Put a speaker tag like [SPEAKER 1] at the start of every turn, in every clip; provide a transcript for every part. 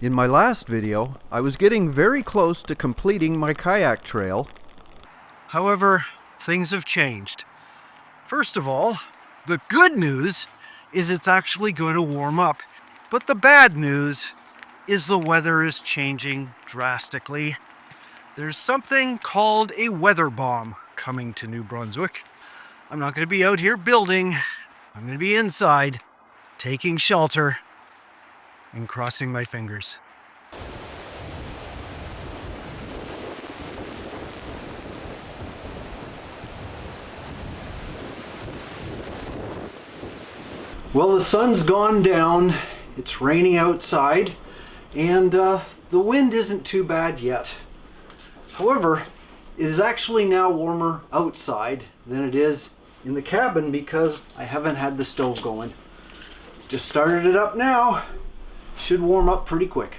[SPEAKER 1] In my last video, I was getting very close to completing my kayak trail. However, things have changed. First of all, the good news is it's actually going to warm up. But the bad news is the weather is changing drastically. There's something called a weather bomb coming to New Brunswick. I'm not going to be out here building. I'm going to be inside, taking shelter and crossing my fingers. Well, the sun's gone down, it's raining outside, and the wind isn't too bad yet. However, it is actually now warmer outside than it is in the cabin because I haven't had the stove going. Just started it up now. Should warm up pretty quick.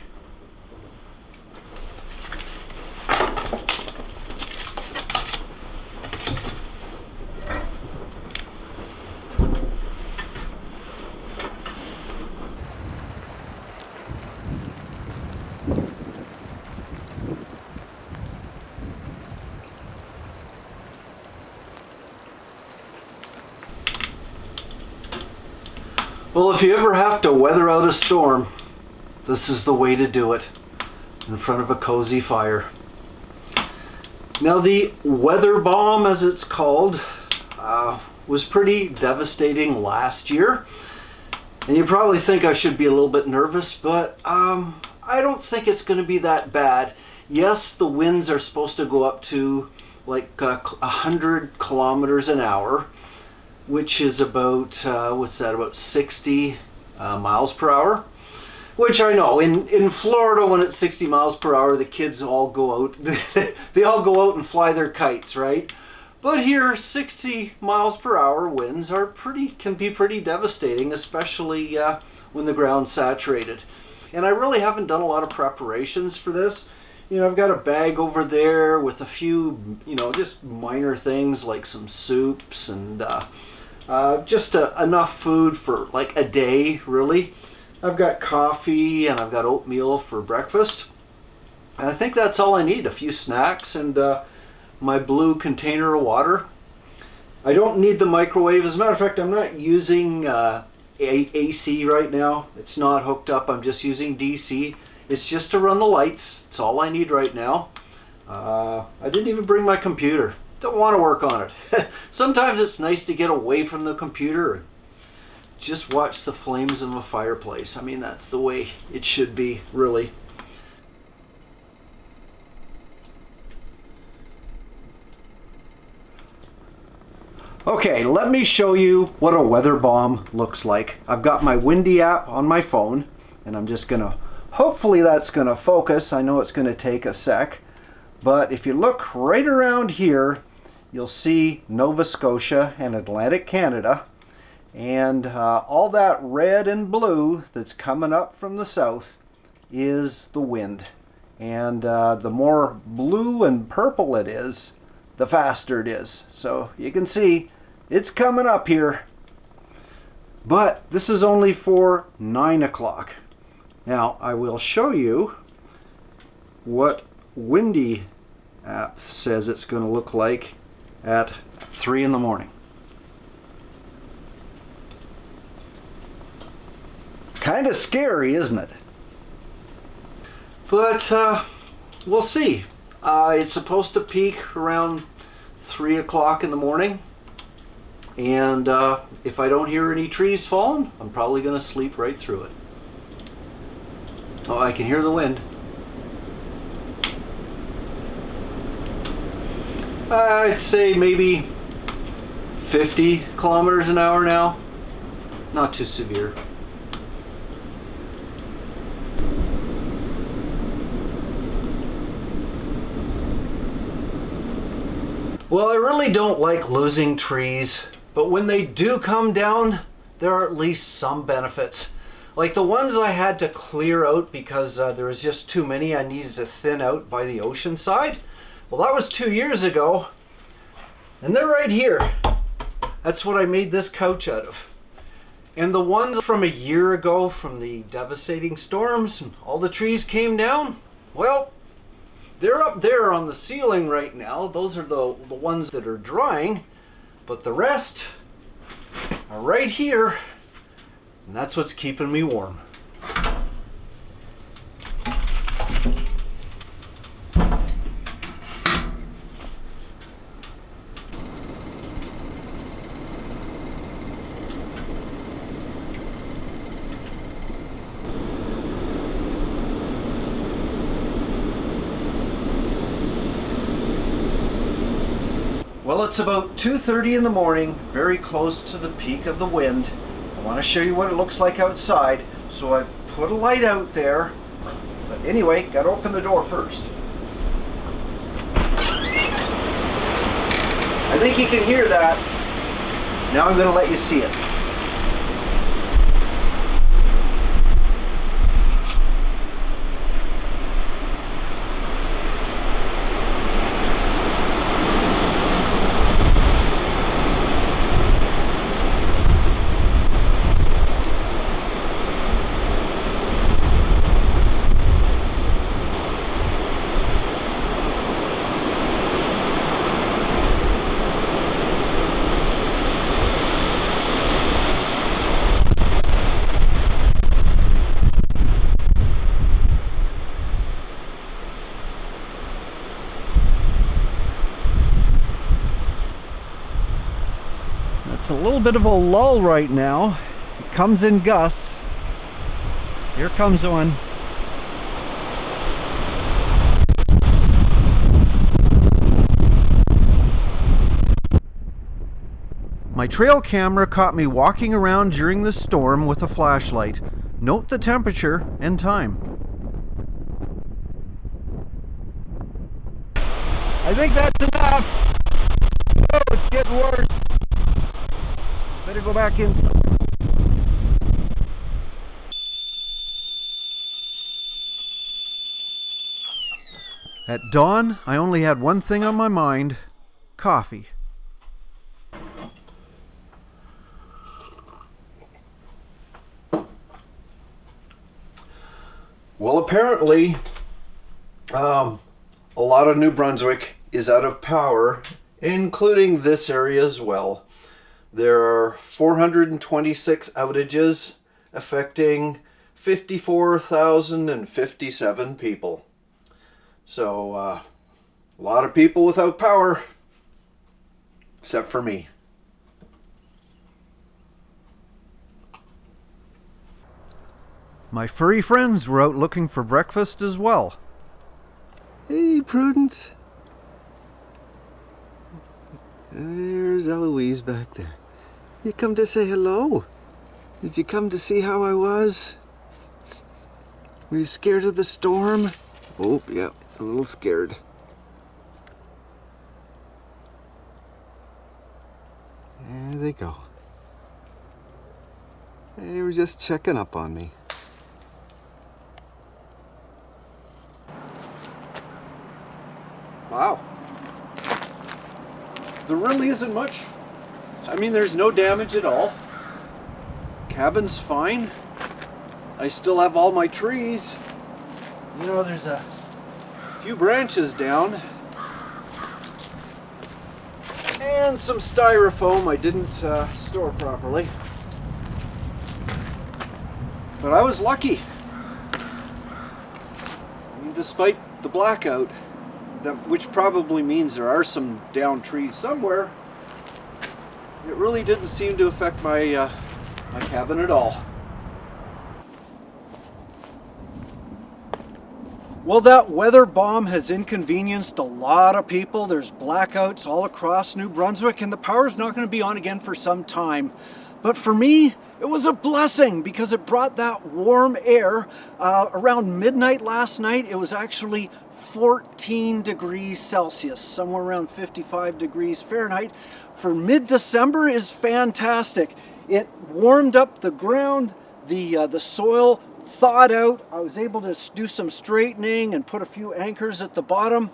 [SPEAKER 1] Well, if you ever have to weather out a storm, this is the way to do it, in front of a cozy fire. Now, the weather bomb, as it's called, was pretty devastating last year. And you probably think I should be a little bit nervous, but I don't think it's going to be that bad. Yes, the winds are supposed to go up to like 100 kilometers an hour, which is about, about 60 miles per hour. Which I know, in Florida, when it's 60 miles per hour, the kids all go out, they all go out and fly their kites, right? But here, 60 miles per hour winds can be pretty devastating, especially when the ground's saturated. And I really haven't done a lot of preparations for this. You know, I've got a bag over there with a few, just minor things like some soups and just enough food for like a day, really. I've got coffee and I've got oatmeal for breakfast. And I think that's all I need, a few snacks and my blue container of water. I don't need the microwave. As a matter of fact, I'm not using AC right now. It's not hooked up. I'm just using DC. It's just to run the lights. It's all I need right now. I didn't even bring my computer. Don't want to work on it. Sometimes it's nice to get away from the computer and just watch the flames of a fireplace. I mean, that's the way it should be, really. Okay, let me show you what a weather bomb looks like. I've got my Windy app on my phone, and I'm just gonna, hopefully that's gonna focus. I know it's gonna take a sec, but if you look right around here, you'll see Nova Scotia and Atlantic Canada, and all that red and blue that's coming up from the south is the wind. And the more blue and purple it is, the faster it is. So you can see it's coming up here. But this is only for 9 o'clock. Now I will show you what Windy app says it's going to look like at 3 in the morning. Kind of scary, isn't it? But we'll see. It's supposed to peak around 3 o'clock in the morning. And if I don't hear any trees falling, I'm probably going to sleep right through it. Oh, I can hear the wind. I'd say maybe 50 kilometers an hour now. Not too severe. Well, I really don't like losing trees, but when they do come down, there are at least some benefits. Like the ones I had to clear out because there was just too many I needed to thin out by the ocean side. Well, that was 2 years ago, and they're right here. That's what I made this couch out of. And the ones from a year ago from the devastating storms and all the trees came down, well, they're up there on the ceiling right now. Those are the ones that are drying, but the rest are right here, and that's what's keeping me warm. Well, it's about 2:30 in the morning, very close to the peak of the wind. I want to show you what it looks like outside, so I've put a light out there. But anyway, got to open the door first. I think you can hear that. Now I'm going to let you see it. It's a little bit of a lull right now. It comes in gusts. Here comes one. My trail camera caught me walking around during the storm with a flashlight. Note the temperature and time. I think that's enough. Oh, it's getting worse. Better go back inside. At dawn, I only had one thing on my mind: coffee. Well, apparently, a lot of New Brunswick is out of power, including this area as well. There are 426 outages affecting 54,057 people. So, a lot of people without power, except for me. My furry friends were out looking for breakfast as well. Hey, Prudence. There's Eloise back there. You come to say hello? Did you come to see how I was? Were you scared of the storm? Oh, yeah, a little scared. There they go. They were just checking up on me. Wow. There really isn't much. I mean, there's no damage at all. Cabin's fine. I still have all my trees. You know, there's a few branches down. And some styrofoam I didn't store properly. But I was lucky. I mean, despite the blackout, which probably means there are some downed trees somewhere, it really didn't seem to affect my my cabin at all. Well, that weather bomb has inconvenienced a lot of people. There's blackouts all across New Brunswick, and the power's not going to be on again for some time. But for me, it was a blessing because it brought that warm air. Around midnight last night, it was actually 14 degrees Celsius, somewhere around 55 degrees Fahrenheit. For mid-December is fantastic. It warmed up the ground, the soil thawed out. I was able to do some straightening and put a few anchors at the bottom.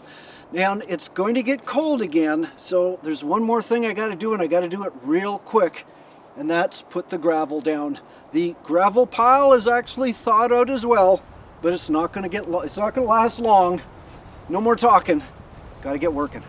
[SPEAKER 1] And it's going to get cold again, so there's one more thing I got to do, and I got to do it real quick. and that's put the gravel down. The gravel pile is actually thawed out as well, but it's not going to last long. No more talking. Got to get working.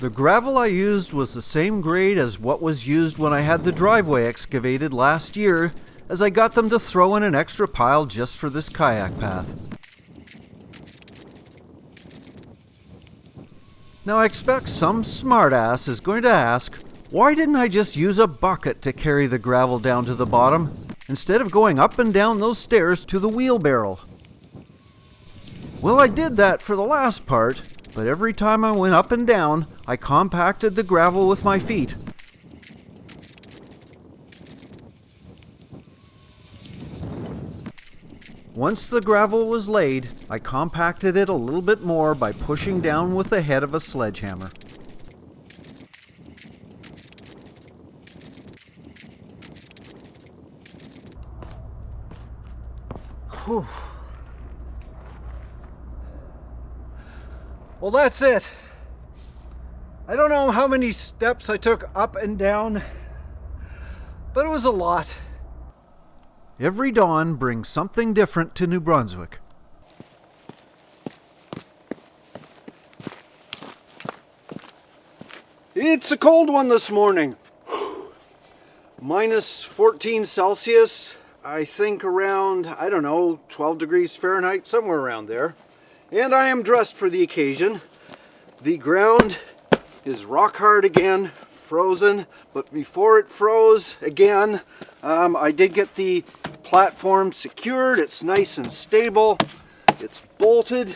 [SPEAKER 1] The gravel I used was the same grade as what was used when I had the driveway excavated last year, as I got them to throw in an extra pile just for this kayak path. Now I expect some smartass is going to ask, why didn't I just use a bucket to carry the gravel down to the bottom, instead of going up and down those stairs to the wheelbarrow? Well, I did that for the last part, but every time I went up and down, I compacted the gravel with my feet. Once the gravel was laid, I compacted it a little bit more by pushing down with the head of a sledgehammer. Whew. Well, that's it. I don't know how many steps I took up and down, but it was a lot. Every dawn brings something different to New Brunswick. It's a cold one this morning. Minus 14 Celsius, I think around, I don't know, 12 degrees Fahrenheit, somewhere around there. And I am dressed for the occasion. The ground is rock hard again, frozen, but before it froze again, I did get the platform secured. It's nice and stable. It's bolted,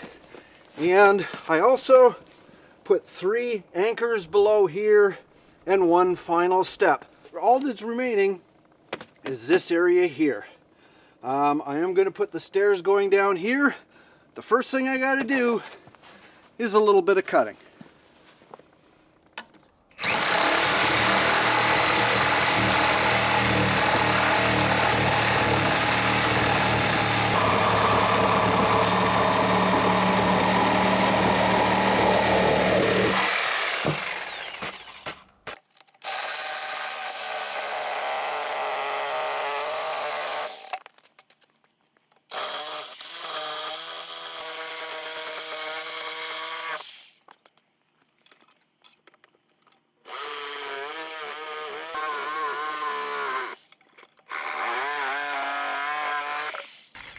[SPEAKER 1] and I also put 3 anchors below here and 1 final step. All that's remaining is this area here. I am going to put the stairs going down here. The first thing I got to do is a little bit of cutting.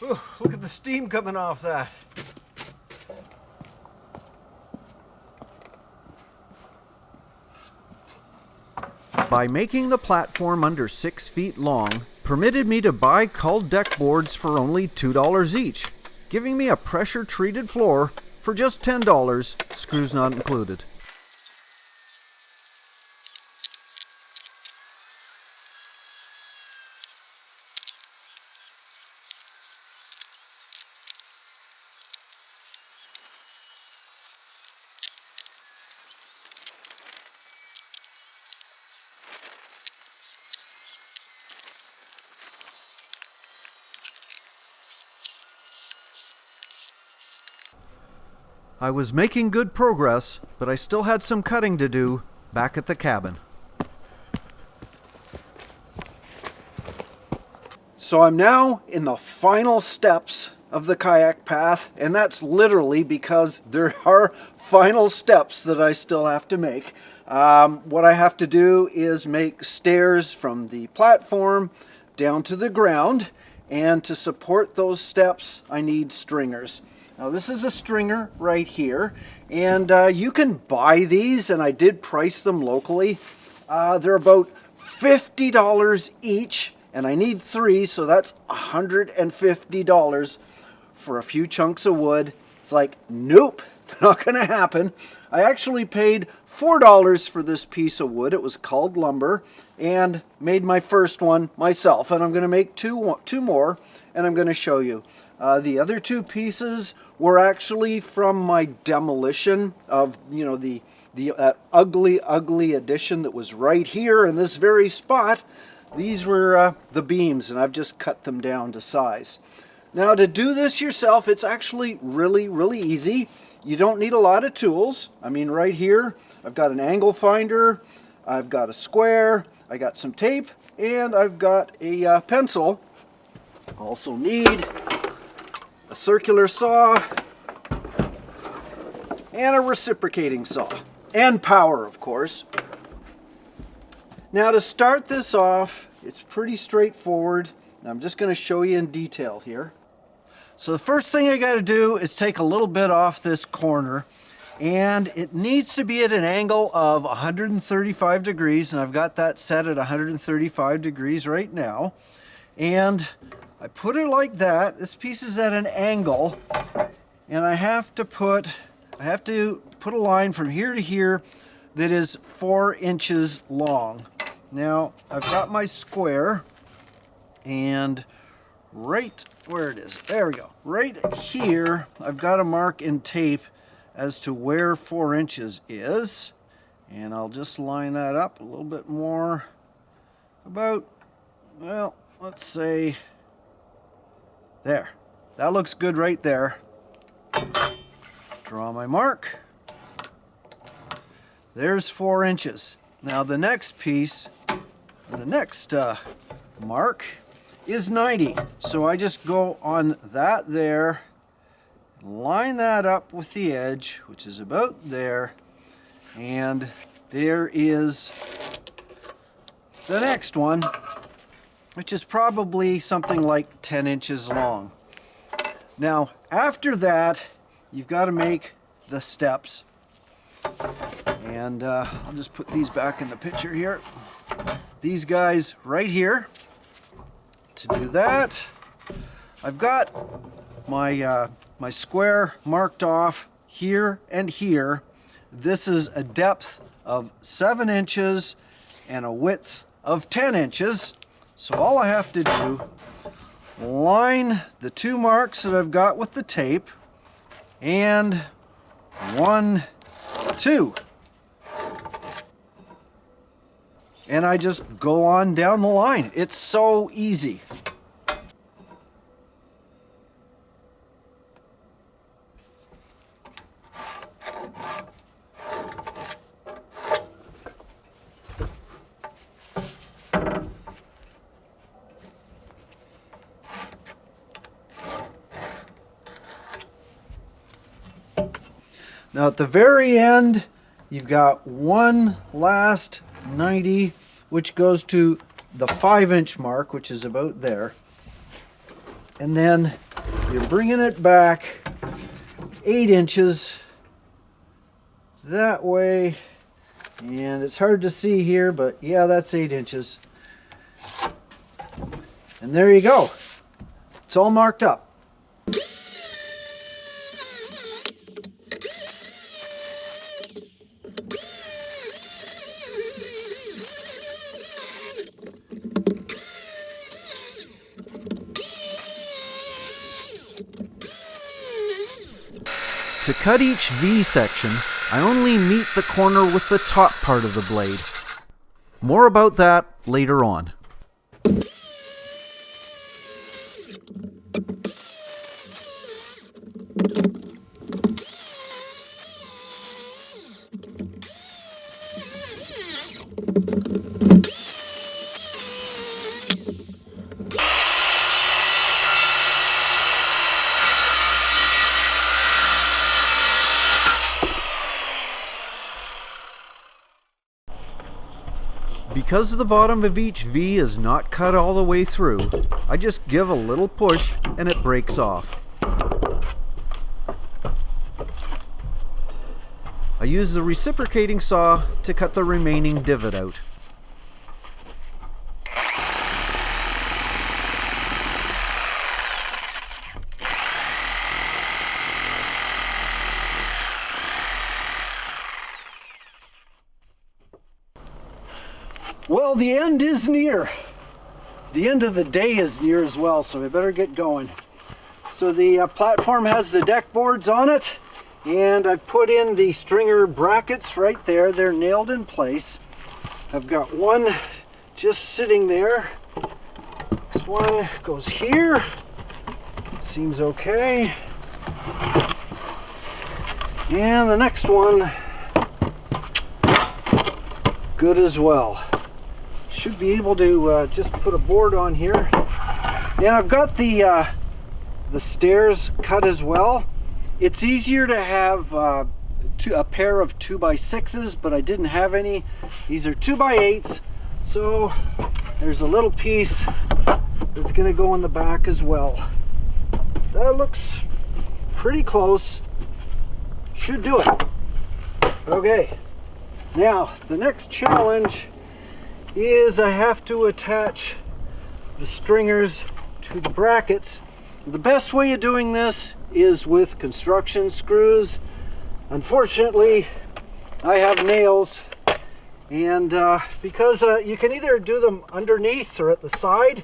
[SPEAKER 1] Ooh, look at the steam coming off that. By making the platform under 6 feet long, permitted me to buy culled deck boards for only $2 each, giving me a pressure-treated floor for just $10, screws not included. I was making good progress, but I still had some cutting to do back at the cabin. So I'm now in the final steps of the kayak path, and that's literally because there are final steps that I still have to make. What I have to do is make stairs from the platform down to the ground, and to support those steps I need stringers. Now this is a stringer right here, and you can buy these, and I did price them locally. They're about $50 each, and I need 3, so that's $150 for a few chunks of wood. It's like, nope, not gonna happen. I actually paid $4 for this piece of wood. It was called lumber, and made my first one myself, and I'm gonna make two more, and I'm gonna show you. The other two pieces were actually from my demolition of, you know, the ugly addition that was right here in this very spot. These were the beams, and I've just cut them down to size. Now, to do this yourself, it's actually really easy. You don't need a lot of tools. I mean, right here, I've got an angle finder, I've got a square, I got some tape, and I've got a pencil. Also need a circular saw and a reciprocating saw, and power, of course. Now, to start this off, it's pretty straightforward. I'm just going to show you in detail here. So the first thing I got to do is take a little bit off this corner, and it needs to be at an angle of 135 degrees, and I've got that set at 135 degrees right now. And I put it like that. This piece is at an angle, and I have to put a line from here to here that is 4 inches long. Now, I've got my square, and right where it is, there we go. Right here, I've got a mark in tape as to where 4 inches is. And I'll just line that up a little bit more. About, well, let's say there. That looks good right there. Draw my mark. There's 4 inches. Now the next piece, the next mark is 90. So I just go on that there, line that up with the edge, which is about there, and there is the next one, which is probably something like 10 inches long. Now, after that, you've got to make the steps. And I'll just put these back in the picture here. These guys right here. To do that, I've got my my square marked off here and here. This is a depth of 7 inches and a width of 10 inches. So all I have to do, line the 2 marks that I've got with the tape, and 1, 2. And I just go on down the line. It's so easy. Now at the very end, you've got one last 90, which goes to the 5-inch mark, which is about there. And then you're bringing it back 8 inches that way. And it's hard to see here, but yeah, that's 8 inches. And there you go. It's all marked up. To cut each V section, I only meet the corner with the top part of the blade. More about that later on. Because the bottom of each V is not cut all the way through, I just give a little push and it breaks off. I use the reciprocating saw to cut the remaining divot out. Well, the end is near. The end of the day is near as well, so we better get going. So the platform has the deck boards on it, and I've put in the stringer brackets right there. They're nailed in place. I've got one just sitting there. Next one goes here. Seems okay. And the next one, good as well. Should be able to just put a board on here. And I've got the stairs cut as well. It's easier to have a pair of 2x6s, but I didn't have any. These are 2x8s, so there's a little piece that's going to go in the back as well. That looks pretty close. Should do it. Okay, now the next challenge is I have to attach the stringers to the brackets. The best way of doing this is with construction screws. Unfortunately, I have nails, and because you can either do them underneath or at the side,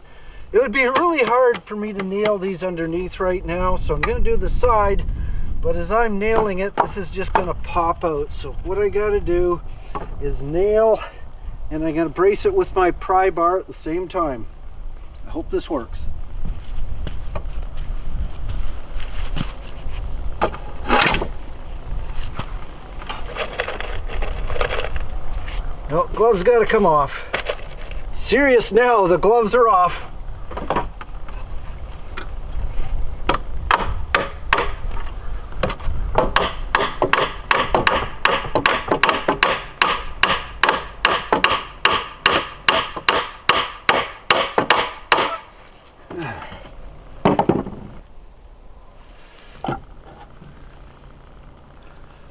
[SPEAKER 1] it would be really hard for me to nail these underneath right now, so I'm going to do the side, but as I'm nailing it, this is just going to pop out. So what I got to do is nail, and I'm going to brace it with my pry bar at the same time. I hope this works. No, gloves got to come off. Serious now, the gloves are off.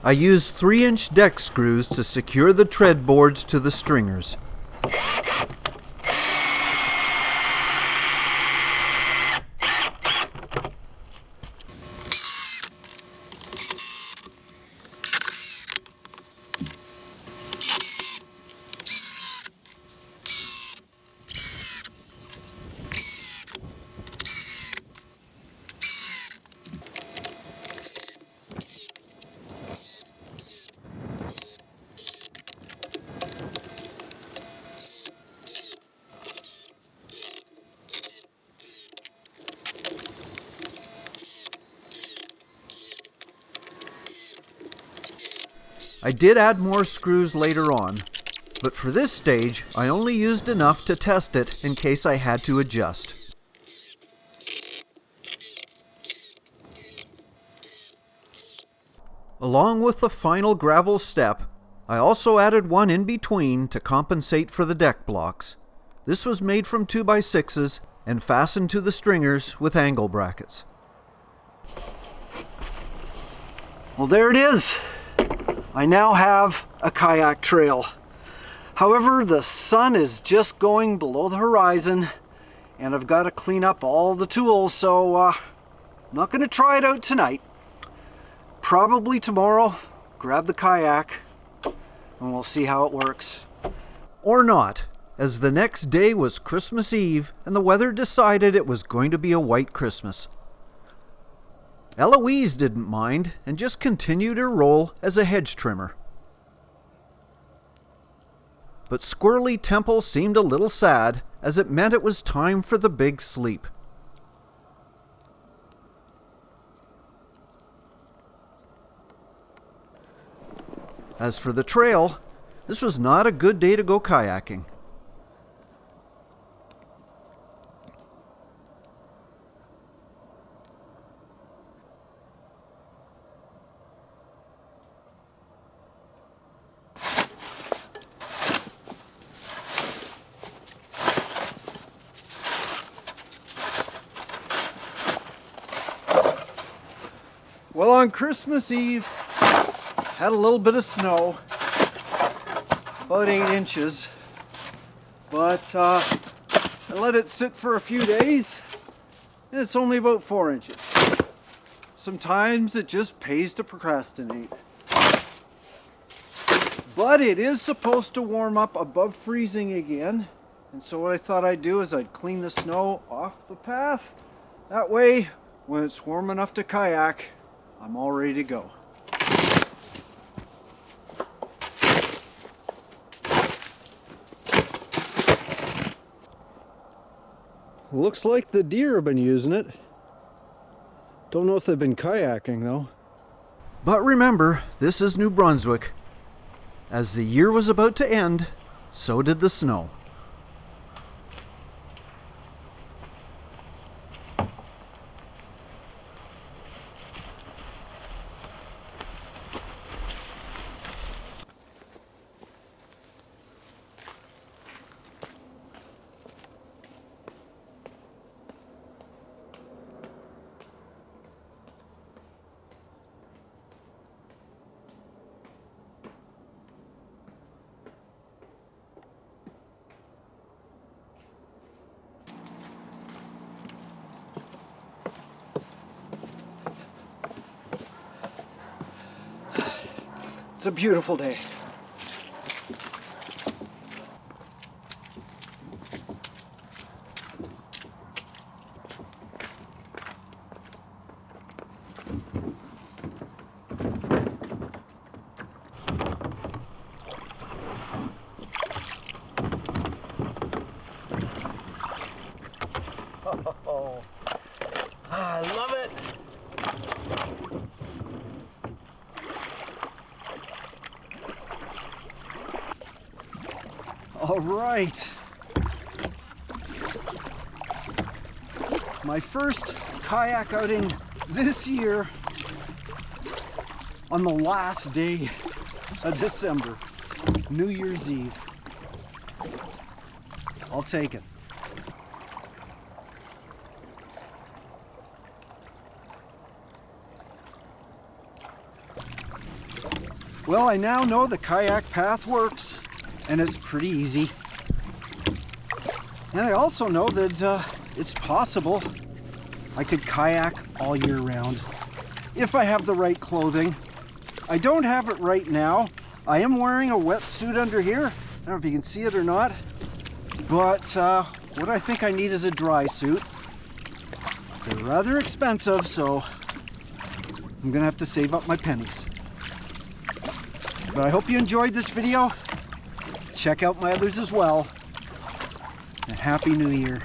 [SPEAKER 1] I used 3-inch deck screws to secure the tread boards to the stringers. I did add more screws later on, but for this stage I only used enough to test it in case I had to adjust. Along with the final gravel step, I also added one in between to compensate for the deck blocks. This was made from 2x6s and fastened to the stringers with angle brackets. Well, there it is. I now have a kayak trail. However, the sun is just going below the horizon, and I've got to clean up all the tools, so I'm not going to try it out tonight. Probably tomorrow, grab the kayak, and we'll see how it works. Or not, as the next day was Christmas Eve, and the weather decided it was going to be a white Christmas. Eloise didn't mind and just continued her role as a hedge trimmer. But Squirrely Temple seemed a little sad, as it meant it was time for the big sleep. As for the trail, this was not a good day to go kayaking. Well, on Christmas Eve, had a little bit of snow, about 8 inches, but I let it sit for a few days, and it's only about 4 inches. Sometimes it just pays to procrastinate. But it is supposed to warm up above freezing again, and so what I thought I'd do is I'd clean the snow off the path. That way, When it's warm enough to kayak, I'm all ready to go. Looks like the deer have been using it. Don't know if they've been kayaking though. But remember, this is New Brunswick. As the year was about to end, so did the snow. It's a beautiful day. Oh, I love it. All right. My first kayak outing this year on the last day of December, New Year's Eve. I'll take it. Well, I now know the kayak path works, and it's pretty easy. And I also know that it's possible I could kayak all year round if I have the right clothing. I don't have it right now. I am wearing a wetsuit under here. I don't know if you can see it or not, but what I think I need is a dry suit. They're rather expensive, so I'm gonna have to save up my pennies. But I hope you enjoyed this video. Check out my others as well. And Happy New Year.